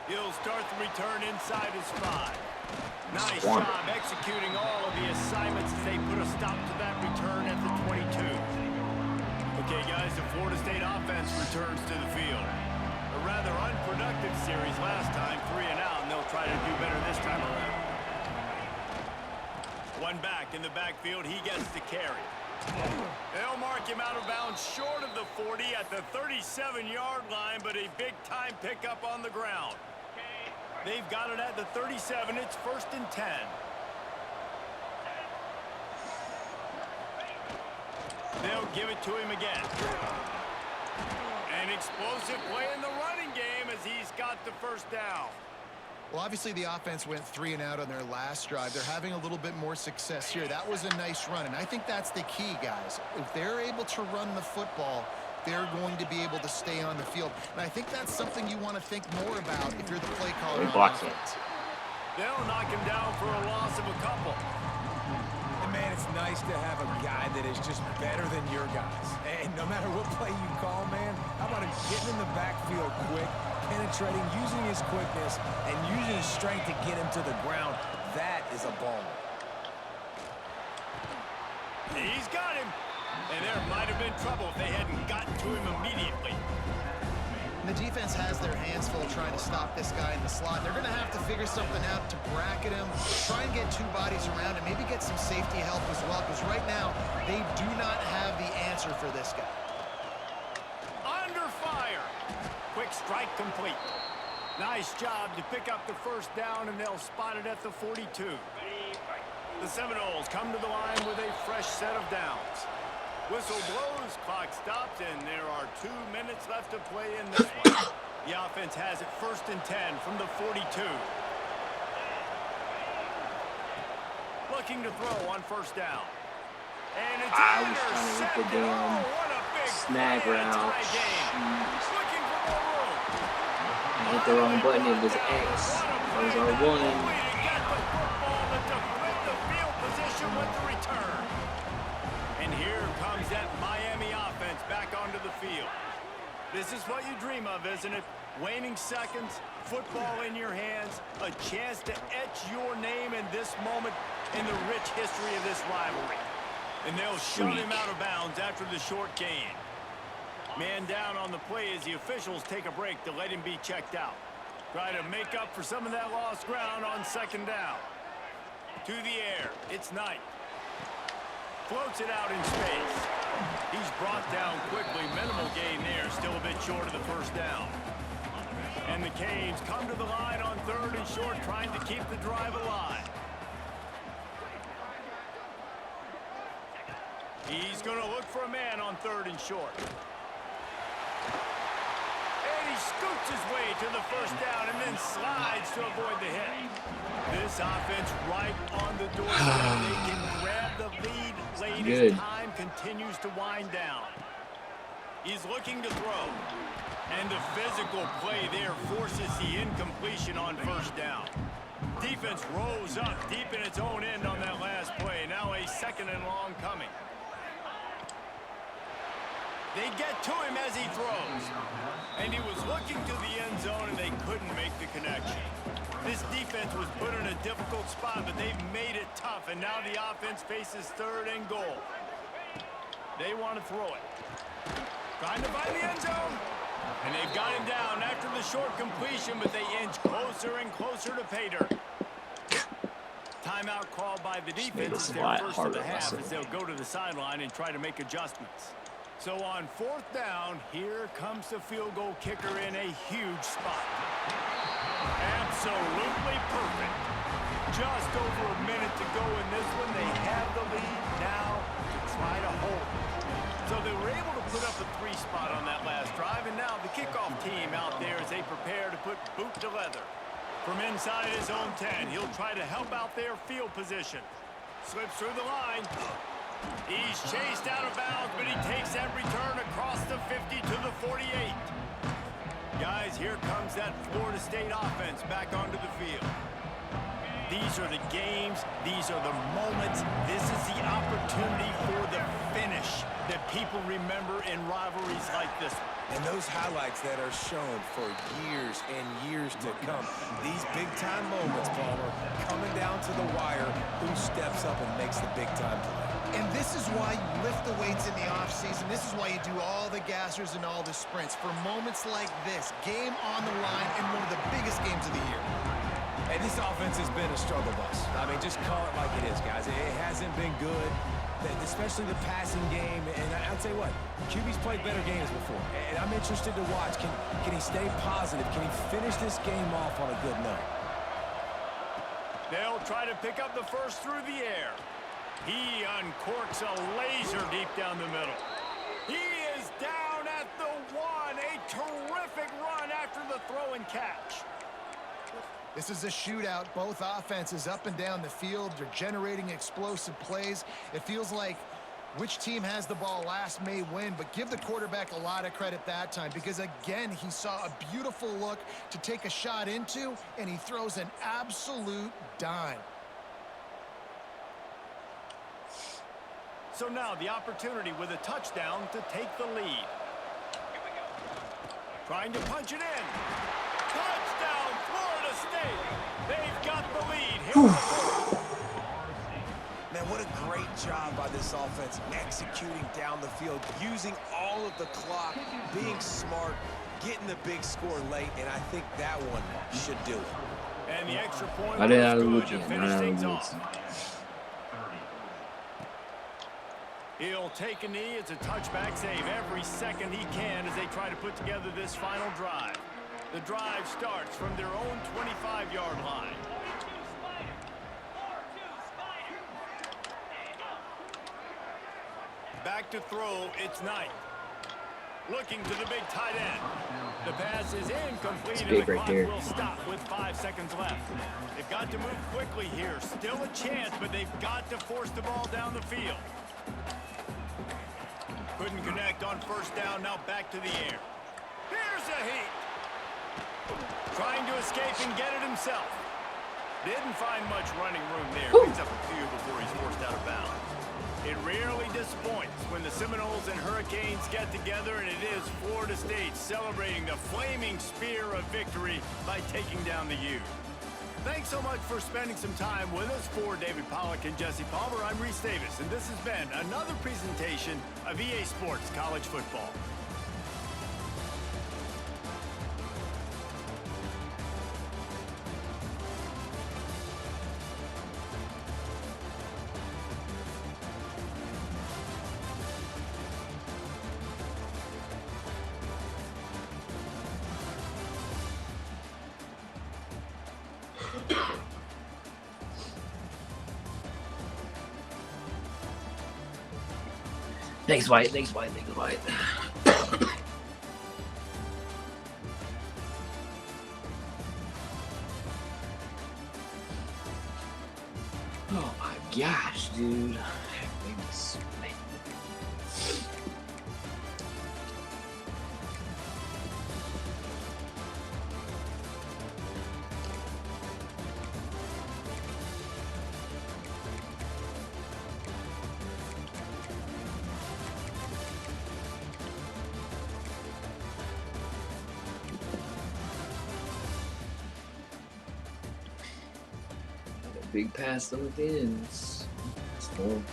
He'll start the return inside his 5. Nice job executing all of the assignments as they put a stop to that return at the 22. Okay, guys, the Florida State offense returns to the field. A rather unproductive series last time, 3 and out, and they'll try to do better this time around. One back in the backfield, he gets the carry. They'll mark him out of bounds short of the 40 at the 37-yard line, but a big-time pickup on the ground. They've got it at the 37. It's 1st and 10. They'll give it to him again. An explosive play in the running game as he's got the 1st down. Well, obviously the offense went 3 and out on their last drive. They're having a little bit more success here. That was a nice run, and I think that's the key, guys. If they're able to run the football, they're going to be able to stay on the field. And I think that's something you want to think more about if you're the play caller on offense. They'll knock him down for a loss of a couple. And man, it's nice to have a guy that is just better than your guys. And no matter what play you call, man, how about him getting in the backfield quick, penetrating, using his quickness, and using his strength to get him to the ground. That is a ball. He's got him. And there might have been trouble if they hadn't gotten to him immediately. And the defense has their hands full trying to stop this guy in the slot. They're going to have to figure something out to bracket him, try and get 2 bodies around, and maybe get some safety help as well, because right now they do not have the answer for this guy. Under fire. Quick strike complete. Nice job to pick up the 1st down, and they'll spot it at the 42. The Seminoles come to the line with a fresh set of downs. Whistle blows, clock stops, and there are 2 minutes left to play in this one. The offense has it 1st and 10 from the 42. Looking to throw on 1st down. And it's intercepted. Oh, what a big snag play, route. tie game. Looking for more room. I hit the wrong button. It was X. It was R1. To get the football to flip the field position with the return. And here comes that Miami offense back onto the field. This is what you dream of, isn't it? Waning seconds, football in your hands, a chance to etch your name in this moment in the rich history of this rivalry. And they'll shut him out of bounds after the short gain. Man down on the play as the officials take a break to let him be checked out. Try to make up for some of that lost ground on 2nd down. To the air, it's Knight. Floats it out in space. He's brought down quickly. Minimal gain there. Still a bit short of the 1st down. And the Canes come to the line on 3rd and short, trying to keep the drive alive. He's going to look for a man on 3rd and short. And he scoots his way to the 1st down and then slides to avoid the hit. This offense right on the doorstep. They can grab the lead late as time continues to wind down. He's looking to throw. And the physical play there forces the incompletion on 1st down. Defense rose up deep in its own end on that last play. Now a 2nd and long coming. They get to him as he throws. And he was looking to the end zone, and they couldn't make the connection. This defense was put in a difficult spot, but they've made it tough, and now the offense faces 3rd and goal. They want to throw it. Trying to find the end zone. And they've got him down after the short completion, but they inch closer and closer to pay dirt. Timeout called by the defense. It's their 1st of the half as they'll go to the sideline and try to make adjustments. So on 4th down, here comes the field goal kicker in a huge spot. Absolutely perfect. Just over a minute to go in this one. They have the lead now to try to hold it. So they were able to put up a 3 spot on that last drive, and now the kickoff team out there as they prepare to put boot to leather. From inside his own 10, he'll try to help out their field position. Slips through the line. He's chased out of bounds, but he takes that return across the 50 to the 48. Guys, here comes that Florida State offense back onto the field. These are the games. These are the moments. This is the opportunity for the finish that people remember in rivalries like this one. And those highlights that are shown for years and years to come. These big-time moments, Palmer, coming down to the wire. Who steps up and makes the big-time play? And this is why you lift the weights in the offseason. This is why you do all the gassers and all the sprints. For moments like this, game on the line in one of the biggest games of the year. And this offense has been a struggle bus. I mean, just call it like it is, guys. It hasn't been good. especially the passing game. And I'll tell you what, QB's played better games before. And I'm interested to watch. Can he stay positive? Can he finish this game off on a good note? They'll try to pick up the first through the air. He uncorks a laser deep down the middle. He is down at the 1. A terrific run after the throw and catch. This is a shootout. Both offenses up and down the field. They're generating explosive plays. It feels like which team has the ball last may win, but give the quarterback a lot of credit that time because, again, he saw a beautiful look to take a shot into, and he throws an absolute dime. So now the opportunity with a touchdown to take the lead. Trying to punch it in. Touchdown, Florida State. They've got the lead. Here Man, what a great job by this offense executing down the field, using all of the clock, being smart, getting the big score late, and I think that one should do it. And the extra point I didn't was have good to finish things off. He'll take a knee. It's a touchback save every second he can as they try to put together this final drive. The drive starts from their own 25-yard line. Back to throw, it's Knight. Looking to the big tight end. The pass is incomplete and the clock will stop with 5 seconds left. They've got to move quickly here. Still a chance, but they've got to force the ball down the field. Couldn't connect on first down, now back to the air. Here's a heat. Trying to escape and get it himself. Didn't find much running room there. Picks up a few before he's forced out of bounds. It rarely disappoints when the Seminoles and Hurricanes get together, and it is Florida State celebrating the flaming spear of victory by taking down the U. Thanks so much for spending some time with us. For David Pollack and Jesse Palmer, I'm Reese Davis, and this has been another presentation of EA Sports College Football. Thanks, White. Thanks, White. Thanks, White. Oh my gosh, dude. Big pass to the ends. That's cool.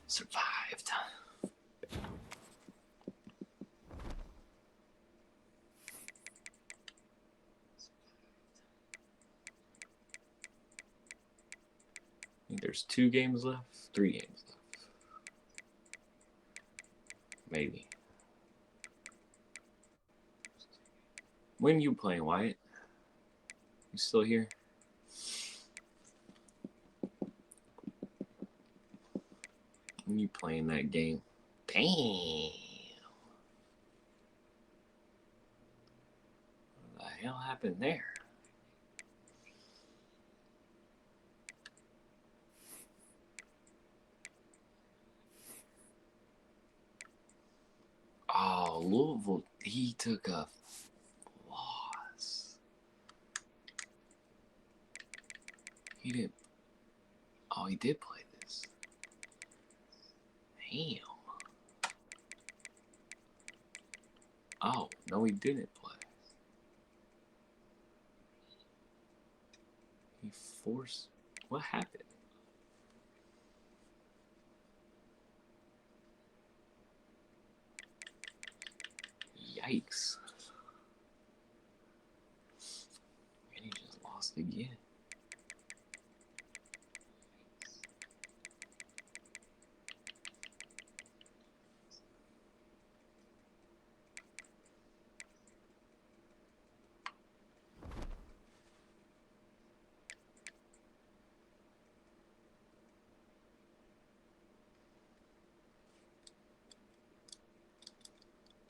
Survived. I think there's 2 games left, 3 games left. Maybe. When you playing, Wyatt? You still here? When you playing that game? Damn. What the hell happened there? He took a loss. He didn't. Oh, he did play this. Damn. Oh, no, he didn't play. He forced. What happened? Yikes. And he just lost again.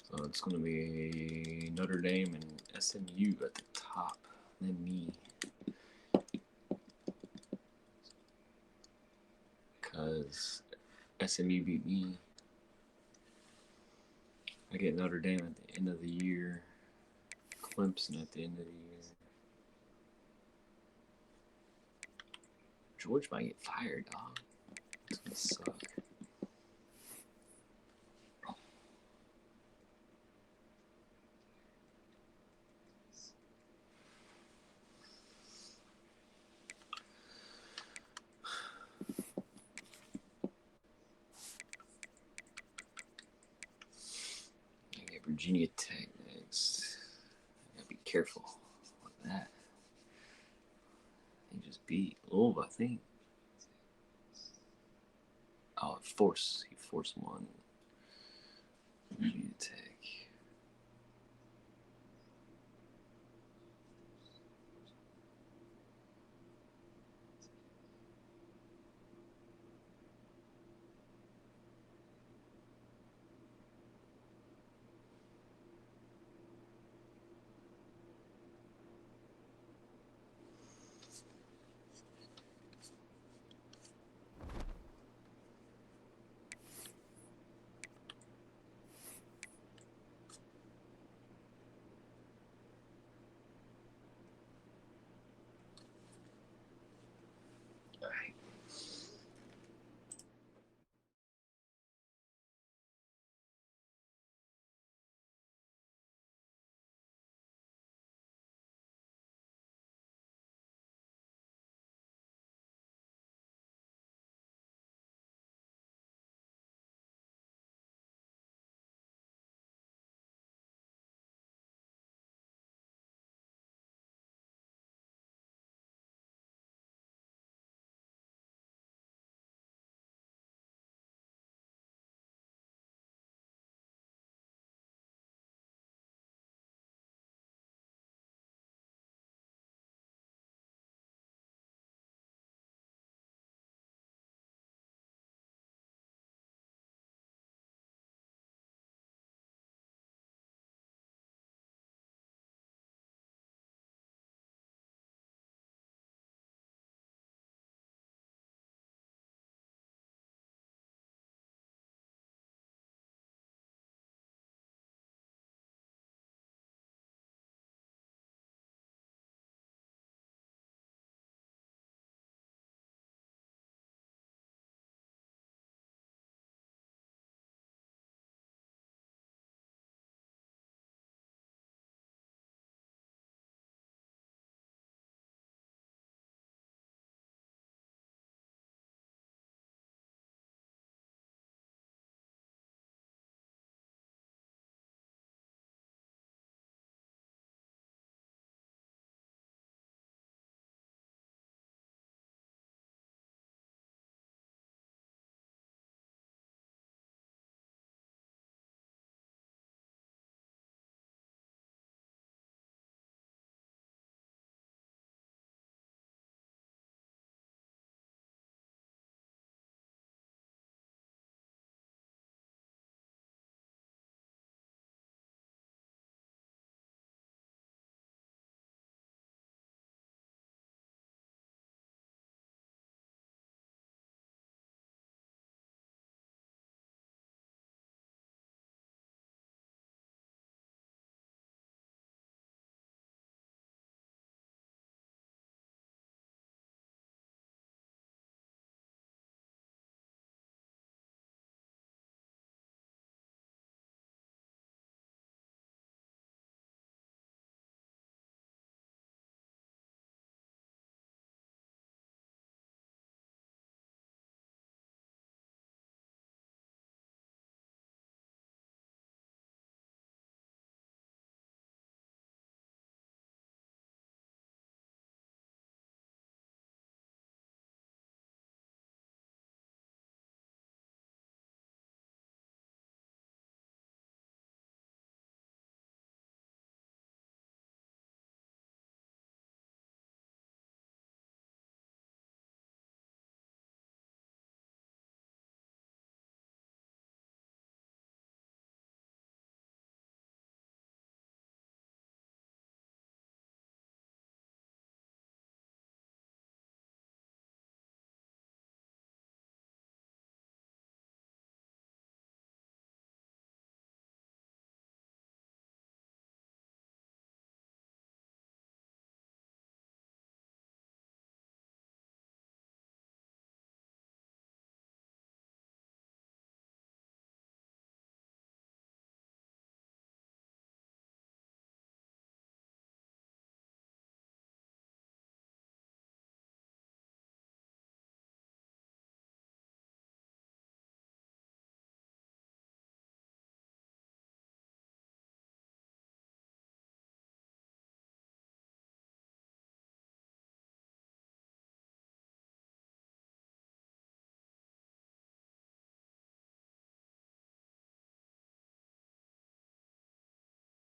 So it's going to be Notre Dame and SMU at the top, then me. Because SMU beat me. I get Notre Dame at the end of the year. Clemson at the end of the year. George might get fired, dog. It's going to suck. Virginia Tech next. I gotta be careful with that. He just beat Louisville, I think. Oh, he forced one. Virginia Tech.